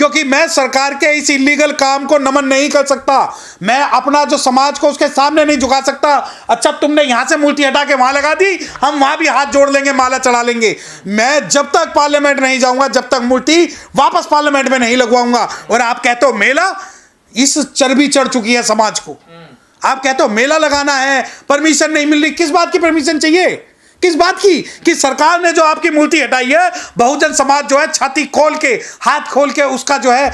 क्योंकि मैं सरकार के इस इलीगल काम को नमन नहीं कर सकता, मैं अपना जो समाज को उसके सामने नहीं झुका सकता। अच्छा, तुमने यहां से मूर्ति हटा के वहां लगा दी, हम वहां भी हाथ जोड़ लेंगे, माला चढ़ा लेंगे। मैं जब तक पार्लियामेंट नहीं जाऊंगा, जब तक मूर्ति वापस पार्लियामेंट में नहीं लगवाऊंगा। और आप कहते हो मेला, इस चर्बी चढ़ चुकी है समाज को। आप कहते हो मेला लगाना है, परमिशन नहीं मिल रही। किस बात की परमिशन चाहिए? किस बात की? कि सरकार ने जो आपकी मूर्ति हटाई है, बहुजन समाज जो है छाती खोल के, हाथ खोल के उसका जो है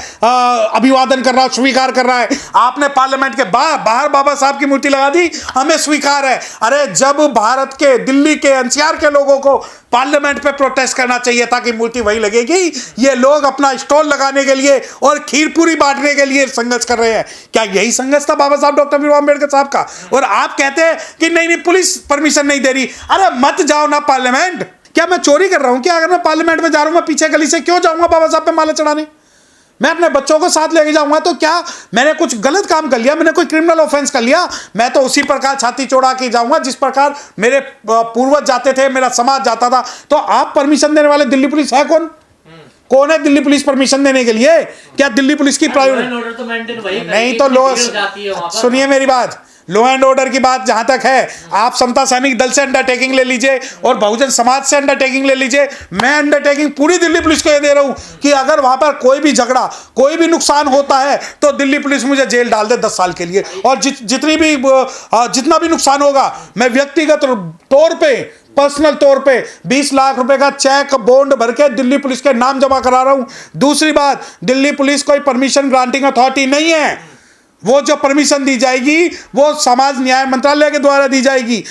अभिवादन कर रहा है, स्वीकार कर रहा है। आपने पार्लियामेंट के बाहर बाबा साहब की मूर्ति लगा दी, हमें स्वीकार है। अरे जब भारत के, दिल्ली के, एनसीआर के लोगों को पार्लियामेंट पे प्रोटेस्ट करना चाहिए था कि मूर्ति वही लगेगी, ये लोग अपना स्टॉल लगाने के लिए और खीर पूरी बांटने के लिए संघर्ष कर रहे हैं। क्या यही संघर्ष था बाबा साहब डॉक्टर भीमराव अम्बेडकर साहब का? और आप कहते हैं कि नहीं पुलिस परमिशन नहीं दे रही। अरे मत जाओ ना पार्लियामेंट। क्या मैं चोरी कर रहा हूं? क्या अगर मैं पार्लियामेंट में जा रहा हूं, मैं पीछे गली से क्यों जाऊंगा बाबा साहब पे माला चढ़ाने? मैं अपने बच्चों को साथ लेके जाऊंगा तो क्या मैंने कुछ गलत काम कर लिया? मैंने कोई क्रिमिनल ऑफेंस कर लिया? मैं तो उसी प्रकार छाती चौड़ा के जाऊंगा जिस प्रकार मेरे पूर्वज जाते थे, मेरा समाज जाता था। तो आप परमिशन देने वाले दिल्ली पुलिस है कौन? कौन है दिल्ली पुलिस परमिशन देने के लिए? क्या दिल्ली पुलिस की प्रायोरिटी नहीं? तो लो, सुनिए मेरी बात, लॉ एंड ऑर्डर की बात जहां तक है, आप समता सैनिक दल से अंडरटेकिंग ले लीजिए और बहुजन समाज से अंडरटेकिंग ले लीजिए। मैं अंडरटेकिंग पूरी दिल्ली पुलिस को ये दे रहा हूं कि अगर वहां पर कोई भी झगड़ा, कोई भी नुकसान होता है तो दिल्ली पुलिस मुझे जेल डाल दे 10 साल के लिए। और जितना भी नुकसान होगा, मैं व्यक्तिगत तौर पे, पर्सनल तौर पे 20 लाख रुपए का चेक बॉन्ड भर के दिल्ली पुलिस के नाम जमा करा रहा हूं। दूसरी बात, दिल्ली पुलिस कोई परमिशन ग्रांटिंग अथॉरिटी नहीं है। वो जो परमिशन दी जाएगी वो समाज न्याय मंत्रालय के द्वारा दी जाएगी।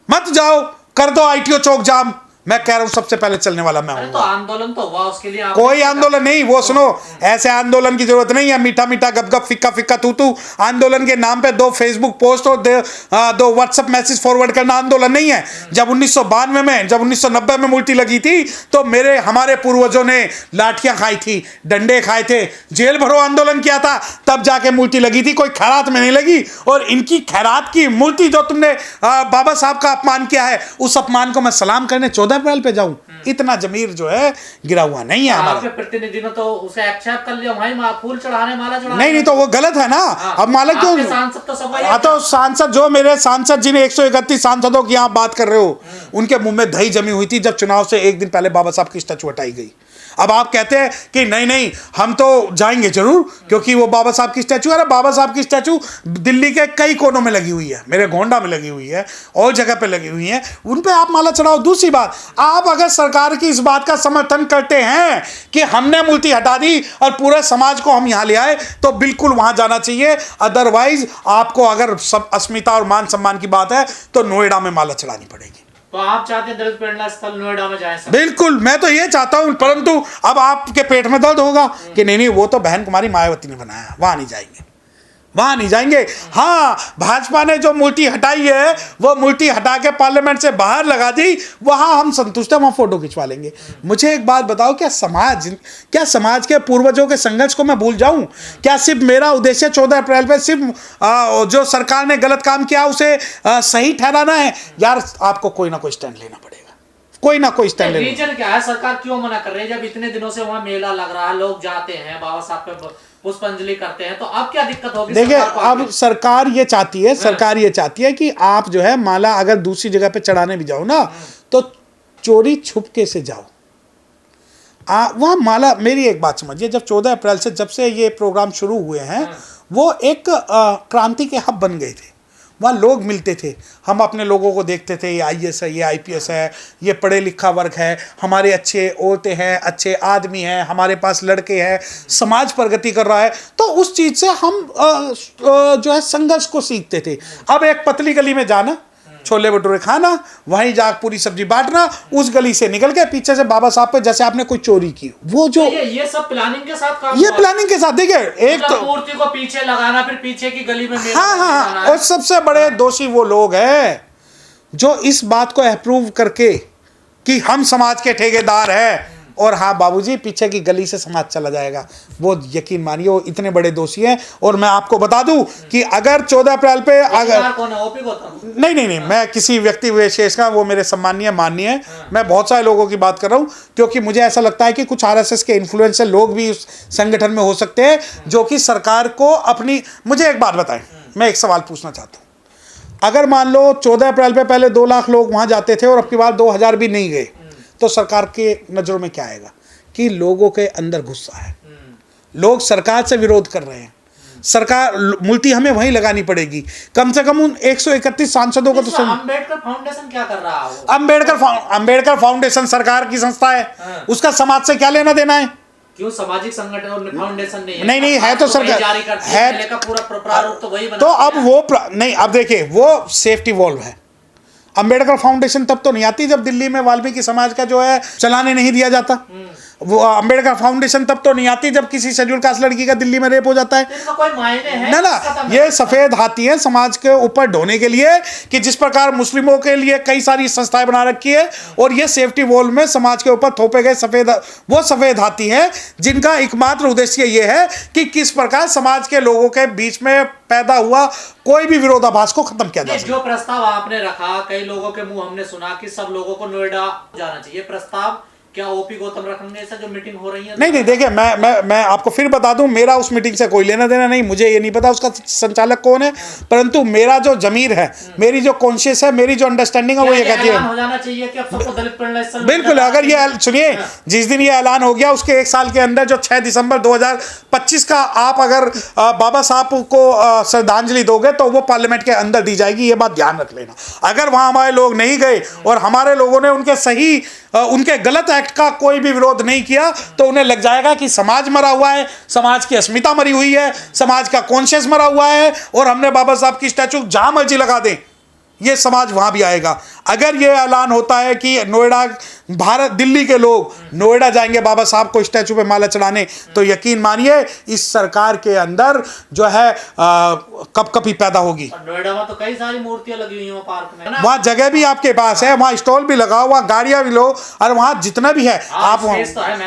मत जाओ, कर दो आईटीओ चौक जाम। मैं कह रहा हूं सबसे पहले चलने वाला मैं हूं। तो आंदोलन तो हुआ, उसके लिए कोई आंदोलन नहीं। वो सुनो, ऐसे आंदोलन की जरूरत नहीं है, मीठा मीठा गप गप फिक्का फिक्का तू तू। आंदोलन के नाम पे 2 फेसबुक पोस्ट और 2 व्हाट्सएप मैसेज फॉरवर्ड करना आंदोलन नहीं है। जब 1992 में, जब 1990 में मूर्ति लगी थी तो हमारे पूर्वजों ने लाठियां खाई थी, डंडे खाए थे, जेल भरो आंदोलन किया था, तब जाके मूर्ति लगी थी। कोई खैरात में नहीं लगी। और इनकी खैरात की मूर्ति जो तुमने बाबा साहब का अपमान किया है, उस अपमान को मैं सलाम करने 14 अप्रैल पे जाऊं, इतना जमीर जो है गिरा हुआ नहीं है हमारा। आपके प्रतिनिधि ने तो उसे एक्सेप्ट कर लिया, वहीं फूल चढ़ाने, माला चढ़ाने। नहीं तो वो गलत है ना। अब माला क्यों? सांसद तो सब तो सांसद, जो मेरे सांसद जिन्हें 131 सांसदों की आप बात कर रहे हो, उनके मुंह में दही जमी हुई थी जब चुनाव से एक दिन पहले बाबा साहब की स्टैचू हटाई गई। अब आप कहते हैं कि नहीं हम तो जाएंगे जरूर क्योंकि वो बाबा साहब की स्टैचू है। बाबा साहब की स्टैचू दिल्ली के कई कोनों में लगी हुई है, मेरे गोंडा में लगी हुई है और जगह पे लगी हुई है, उन पे आप माला चढ़ाओ। दूसरी बात, आप अगर सरकार की इस बात का समर्थन करते हैं कि हमने मूर्ति हटा दी और पूरे समाज को हम यहां ले आए, तो बिल्कुल वहां जाना चाहिए। अदरवाइज आपको अगर अस्मिता और मान सम्मान की बात है तो नोएडा में माला चढ़ानी पड़ेगी। तो आप चाहते हैं दलित प्रेरणा स्थल नोएडा में जाए? बिल्कुल, मैं तो ये चाहता हूं, परंतु अब आपके पेट में दर्द होगा कि नहीं वो तो बहन कुमारी मायावती ने बनाया, वहां नहीं जाएंगे, वहां नहीं जाएंगे। हाँ, भाजपा ने जो मूर्ति हटाई है वो मूर्ति हटा के पार्लियामेंट से बाहर लगा दी, वहां हम संतुष्ट हैं, वहां फोटो खिंचवा लेंगे। मुझे एक बात बताओ, क्या समाज के पूर्वजों के संघर्ष को मैं भूल जाऊं? क्या सिर्फ मेरा उद्देश्य 14 अप्रैल पे सिर्फ जो सरकार ने गलत काम किया उसे सही ठहराना है? यार आपको कोई ना कोई स्टैंड लेना पड़ेगा, कोई ना कोई स्टैंड लेना। रीजन क्या है? सरकार क्यों मना कर रही है? जब इतने दिनों से वहां मेला लग रहा है, लोग जाते हैं, बाबा साहब पे पुष्पांजलि करते हैं, तो अब क्या दिक्कत होगी? देखिए, अब सरकार ये चाहती है कि आप जो है माला अगर दूसरी जगह पे चढ़ाने भी जाओ ना तो चोरी छुपके से जाओ। वहां माला, मेरी एक बात समझिए, जब 14 अप्रैल से जब से ये प्रोग्राम शुरू हुए हैं, वो एक क्रांति के हब बन गए थे। वहाँ लोग मिलते थे, हम अपने लोगों को देखते थे, ये IAS है, ये IPS है, ये पढ़े लिखा वर्ग है, हमारे अच्छे औरतें हैं, अच्छे आदमी हैं, हमारे पास लड़के हैं, समाज प्रगति कर रहा है। तो उस चीज़ से हम जो है संघर्ष को सीखते थे। अब एक पतली गली में जाना, छोले भटूरे खाना, वहीं जाकर पूरी सब्जी बांटना, उस गली से निकल के पीछे से बाबा साहब पे जैसे आपने कोई चोरी की, वो जो ये सब प्लानिंग के साथ काम, ये प्लानिंग के साथ। देखिए, एक तो मूर्ति को पीछे लगाना, फिर पीछे की गली में हाँ, और सबसे बड़े दोषी वो लोग हैं जो इस बात को अप्रूव करके कि हम समाज के ठेकेदार हैं, और हाँ बाबूजी पीछे की गली से समाज चला जाएगा। वो यकीन मानिए वो इतने बड़े दोषी हैं। और मैं आपको बता दूं कि अगर 14 अप्रैल पे अगर कौन है? ओपी गौतम? नहीं, मैं किसी व्यक्ति विशेष का, वो मेरे सम्मानीय माननीय है। मैं बहुत सारे लोगों की बात कर रहा हूं, क्योंकि मुझे ऐसा लगता है कि कुछ आरएसएस के इन्फ्लुएंसर लोग भी उस संगठन में हो सकते हैं, जो कि सरकार को अपनी। मुझे एक बात बताएं, मैं एक सवाल पूछना चाहता हूं। अगर मान लो 14 अप्रैल पे पहले 2 लाख लोग वहां जाते थे और अब की बार 2000 भी नहीं गए, तो सरकार के नज़रों में क्या आएगा? कि लोगों के अंदर गुस्सा है, लोग सरकार से विरोध कर रहे हैं, सरकार मुल्ती हमें वहीं लगानी पड़ेगी। कम से कम उन 131 सांसदों को तो अम्बेडकर फाउंडेशन क्या कर रहा है? अम्बेडकर फाउंडेशन सरकार की संस्था है, उसका समाज से क्या लेना देना है? क्यों सामाजिक संगठन और फाउंडेशन नहीं है? नहीं है तो सरकार जारी करती है, का पूरा प्रारूप तो वही बना। तो अब वो नहीं, अब देखिए वो सेफ्टी वॉल्व है। अम्बेडकर फाउंडेशन तब तो नहीं आती जब दिल्ली में वाल्मीकि समाज का जो है चलाने नहीं दिया जाता। वो अम्बेडकर फाउंडेशन तब तो नहीं आती जब किसी शेड्यूल कास्ट लड़की का दिल्ली में रेप हो जाता है। कोई मायने है? ना, ये सफेद हाथी है समाज के ऊपर ढोने के लिए, कि जिस प्रकार मुस्लिमों के लिए कई सारी संस्थाएं बना रखी है, और ये सेफ्टी वॉल में समाज के ऊपर थोपे गए सफेद हाथी है, जिनका एकमात्र उद्देश्य ये है कि किस प्रकार समाज के लोगों के बीच में पैदा हुआ कोई भी विरोधाभास को खत्म किया जा सके। जो प्रस्ताव आपने रखा, कई लोगों के मुंह हमने सुना कि सब लोगों को नोएडा जाना चाहिए, प्रस्ताव क्या ओपी गौतम रखेंगे? ऐसा जो मीटिंग हो रही है? नहीं, देखिए मैं आपको फिर बता दूं, मेरा उस मीटिंग से कोई लेना देना नहीं। मुझे ये नहीं पता उसका संचालक कौन है, परंतु मेरा जो जमीर है, मेरी जो कॉन्शियस है, मेरी जो अंडरस्टैंडिंग है, वो ये कहती है हो जाना चाहिए कि अब सबको दलित प्रणय। बिल्कुल। अगर ये सुनिए, जिस दिन ये ऐलान हो गया उसके 1 साल के अंदर, जो 6 दिसंबर 2025 का, आप अगर बाबा साहब को श्रद्धांजलि दोगे तो वो पार्लियामेंट के अंदर दी जाएगी, ये बात ध्यान रख लेना। अगर वहां हमारे लोग नहीं गए और हमारे लोगों ने उनके गलत एक्ट का कोई भी विरोध नहीं किया, तो उन्हें लग जाएगा कि समाज मरा हुआ है, समाज की अस्मिता मरी हुई है, समाज का कॉन्शियस मरा हुआ है, और हमने बाबा साहब की स्टैचू जहां मर्जी लगा दें, ये समाज वहां भी आएगा। अगर ये ऐलान होता है कि नोएडा, दिल्ली के लोग नोएडा जाएंगे बाबा साहब को स्टैचू पे माला चढ़ाने, तो यकीन मानिए इस सरकार के अंदर जो है कपकपी पैदा होगी। नोएडा में तो कई सारी मूर्तियां लगी हुई हैं पार्क में, वहां जगह भी आपके पास है, वहां स्टॉल भी लगाओ, वहां गाड़ियां भी लो, और वहां जितना भी है आप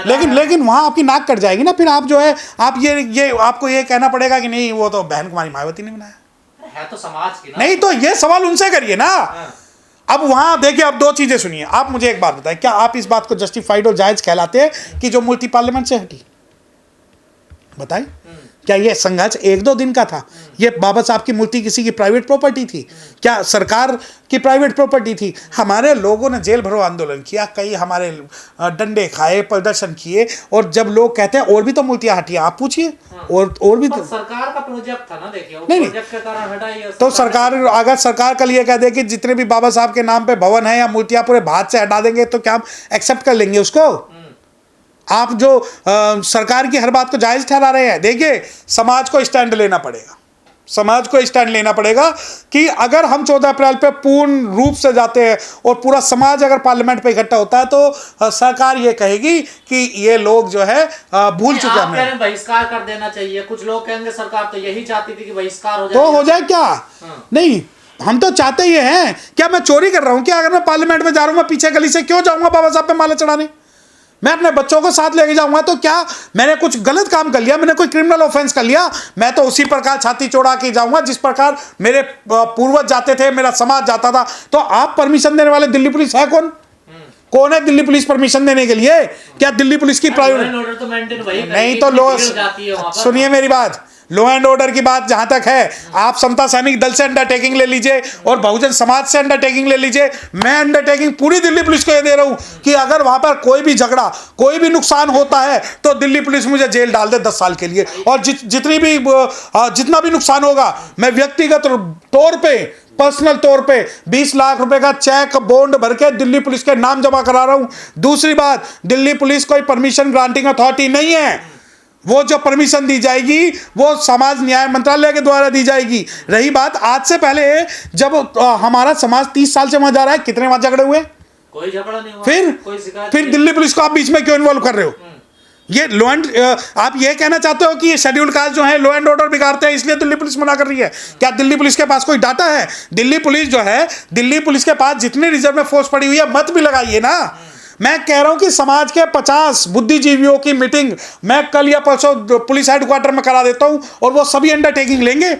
लेकिन वहां आपकी नाक कट जाएगी ना। फिर आप जो है, आप ये आपको ये कहना पड़ेगा कि नहीं, वो तो बहन कुमारी मायावती ने बनाया है, तो समाज की ना। नहीं, तो ये सवाल उनसे करिए ना। अब वहां देखिए, अब 2 चीजें सुनिए। आप मुझे एक बात बताएं, क्या आप इस बात को जस्टिफाइड और जायज कहलाते हैं कि जो मूर्ति पार्लियामेंट से हटी? बताएं, क्या ये संघर्ष 1-2 दिन का था? ये बाबा साहब की मूर्ति किसी की प्राइवेट प्रॉपर्टी थी? क्या सरकार की प्राइवेट प्रॉपर्टी थी? हमारे लोगों ने जेल भरो आंदोलन किया, कई हमारे डंडे खाए, प्रदर्शन किए, और जब लोग कहते हैं और भी तो मूर्तियां हटी, आप पूछिए। और भी तो सरकार का प्रोजेक्ट था ना, देखिए नहीं, प्रोजेक्ट के कारण हटाई है। तो सरकार, अगर सरकार कल ये कह दे कि जितने भी बाबा साहब के नाम पे भवन है या मूर्तियां पूरे भारत से हटा देंगे, तो क्या हम एक्सेप्ट कर लेंगे उसको? आप जो सरकार की हर बात को जायज ठहरा रहे हैं। देखिए, समाज को स्टैंड लेना पड़ेगा, समाज को स्टैंड लेना पड़ेगा कि अगर हम 14 अप्रैल पे पूर्ण रूप से जाते हैं और पूरा समाज अगर पार्लियामेंट पे इकट्ठा होता है, तो सरकार ये कहेगी कि ये लोग जो है भूल चुके हैं। बहिष्कार कर देना चाहिए। कुछ लोग कहेंगे सरकार तो यही चाहती थी कि बहिष्कार हो जाए, तो हो जाए क्या? नहीं, हम तो चाहते ही हैं। क्या मैं चोरी कर रहा हूं? क्या अगर मैं पार्लियामेंट में जा रहा हूं, मैं पीछे गली से क्यों जाऊंगा बाबा साहब पे माला चढ़ाने? मैं अपने बच्चों को साथ लेके जाऊंगा, तो क्या मैंने कुछ गलत काम कर लिया? मैंने कोई क्रिमिनल ऑफेंस कर लिया? मैं तो उसी प्रकार छाती चौड़ा के जाऊंगा जिस प्रकार मेरे पूर्वज जाते थे, मेरा समाज जाता था। तो आप परमिशन देने वाले दिल्ली पुलिस है कौन है दिल्ली पुलिस परमिशन देने के लिए? क्या दिल्ली पुलिस की प्राइवेट नहीं? तो लो, सुनिए मेरी बात, लॉ एंड ऑर्डर की बात जहां तक है, आप समता सैनिक दल से अंडरटेकिंग ले लीजिए और बहुजन समाज से अंडरटेकिंग ले लीजिए। मैं अंडरटेकिंग पूरी दिल्ली पुलिस को ये दे रहा हूं कि अगर वहां पर कोई भी झगड़ा, कोई भी नुकसान होता है, तो दिल्ली पुलिस मुझे जेल डाल दे 10 साल के लिए, और जितना भी नुकसान होगा, मैं व्यक्तिगत तौर पे, पर्सनल तौर पे 20 लाख रुपए का चेक बॉन्ड भर के दिल्ली पुलिस के नाम जमा करा रहा हूं। दूसरी बात, दिल्ली पुलिस कोई परमिशन ग्रांटिंग अथॉरिटी नहीं है। वो जो परमिशन दी जाएगी वो समाज न्याय मंत्रालय के द्वारा दी जाएगी। रही बात, आज से पहले जब हमारा समाज 30 साल से वहां जा रहा है, कितने वहां झगड़े हुए? कोई झगड़ा नहीं हुआ। फिर दिल्ली पुलिस को आप बीच में क्यों इन्वॉल्व कर रहे हो? ये लॉ एंड, आप ये कहना चाहते हो कि ये शेड्यूल कास्ट जो है लॉ एंड ऑर्डर बिगाड़ते हैं, इसलिए दिल्ली पुलिस मना कर रही है? क्या दिल्ली पुलिस के पास कोई डाटा है? दिल्ली पुलिस जो है, दिल्ली पुलिस के पास जितनी रिजर्व में फोर्स पड़ी हुई है, मत भी लगाइए ना, मैं कह रहा हूं कि समाज के 50 बुद्धिजीवियों की मीटिंग मैं कल या परसों पुलिस हेडक्वार्टर में करा देता हूं और वो सभी अंडरटेकिंग लेंगे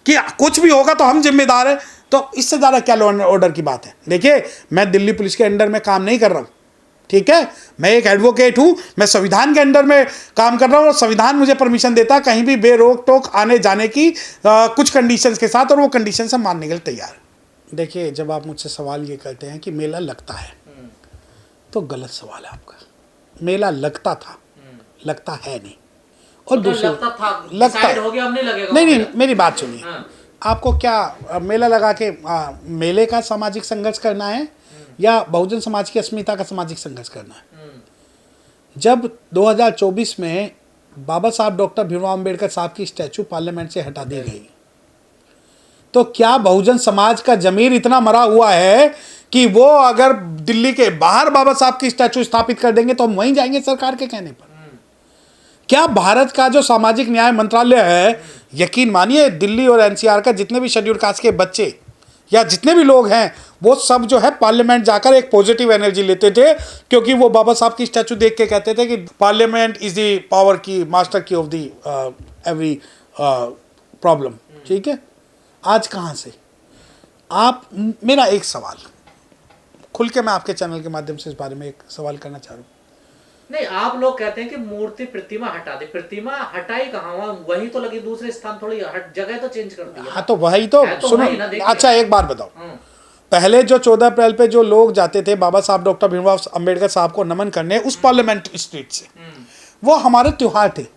कि कुछ भी होगा तो हम जिम्मेदार हैं। तो इससे ज़्यादा क्या लॉ एंड ऑर्डर की बात है। देखिए, मैं दिल्ली पुलिस के अंडर में काम नहीं कर रहा हूं, ठीक है। मैं एक एडवोकेट हूं, मैं संविधान के अंडर में काम कर रहा हूं और संविधान मुझे परमिशन देता है कहीं भी बेरोक टोक आने जाने की कुछ कंडीशंस के साथ, और वो कंडीशंस हम मानने के लिए तैयार हैं। देखिए, जब आप मुझसे सवाल ये करते हैं कि मेला लगता है, तो गलत सवाल है आपका। मेला लगता था, लगता है नहीं। और दूसरा लगता था, लगता decide हो गया, अब नहीं लगेगा। नहीं, मेरी बात सुनिए। हाँ। आपको क्या मेला लगा के मेले का सामाजिक संघर्ष करना है या बहुजन समाज की अस्मिता का सामाजिक संघर्ष करना है? जब 2024 में बाबा साहब डॉक्टर भीमराव अंबेडकर साहब की स्टैचू पार्लियामेंट से हटा दी गई, तो क्या बहुजन समाज का जमीर इतना मरा हुआ है कि वो अगर दिल्ली के बाहर बाबा साहब की स्टैचू स्थापित कर देंगे तो हम वहीं जाएंगे सरकार के कहने पर? क्या भारत का जो सामाजिक न्याय मंत्रालय है, यकीन मानिए दिल्ली और एनसीआर का जितने भी शेड्यूल कास्ट के बच्चे या जितने भी लोग हैं, वो सब जो है पार्लियामेंट जाकर एक पॉजिटिव एनर्जी लेते थे, क्योंकि वो बाबा साहब की स्टैचू देख के कहते थे कि पार्लियामेंट इज द पावर की, मास्टर की ऑफ द एवरी प्रॉब्लम। ठीक है, आज कहाँ से आप, मेरा एक सवाल खुल के मैं आपके चैनल के माध्यम से इस बारे में एक सवाल करना चाह रहा हूँ। नहीं, आप लोग कहते हैं कि मूर्ति प्रतिमा हटा दे, प्रतिमा हटाई कहाँ, वही तो लगी दूसरे स्थान, थोड़ी जगह तो चेंज कर दी। हाँ, तो वही तो सुनो। अच्छा, एक बात बताओ, पहले जो 14 अप्रैल पे जो लोग जाते थे बाबा साहब डॉक्टर भीमराव अंबेडकर साहब को नमन करने उस पार्लियामेंट स्ट्रीट से, वो हमारे त्योहार थे,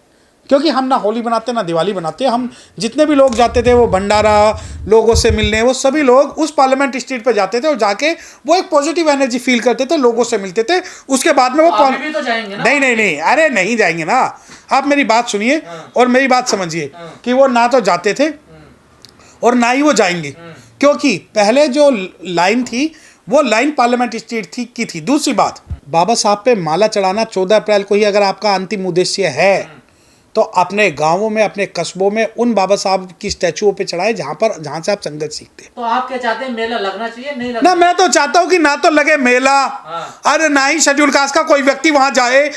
क्योंकि हम ना होली बनाते ना दिवाली बनाते। हम जितने भी लोग जाते थे वो भंडारा लोगों से मिलने, वो सभी लोग उस पार्लियामेंट स्ट्रीट पे जाते थे और जाके वो एक पॉजिटिव एनर्जी फील करते थे, लोगों से मिलते थे। उसके बाद में वो अभी भी तो जाएंगे ना? नहीं, अरे नहीं जाएंगे ना। आप मेरी बात सुनिए और मेरी बात समझिए कि वो ना तो जाते थे और ना ही वो जाएंगे, क्योंकि पहले जो लाइन थी वो लाइन पार्लियामेंट स्ट्रीट की थी। दूसरी बात, बाबा साहब पे माला चढ़ाना 14 अप्रैल को ही अगर आपका अंतिम उद्देश्य है तो अपने गांवों में, अपने कस्बों में उन बाबा साहब की स्टैचुओं पे चढ़ाए जहां से आप संगत सीखते हैं। तो आप क्या चाहते हैं, मेला लगना चाहिए, नहीं लगना? ना, मैं तो चाहता हूं कि ना तो लगे मेला, अरे ना ही शेड्यूल कास्ट का कोई व्यक्ति वहां जाए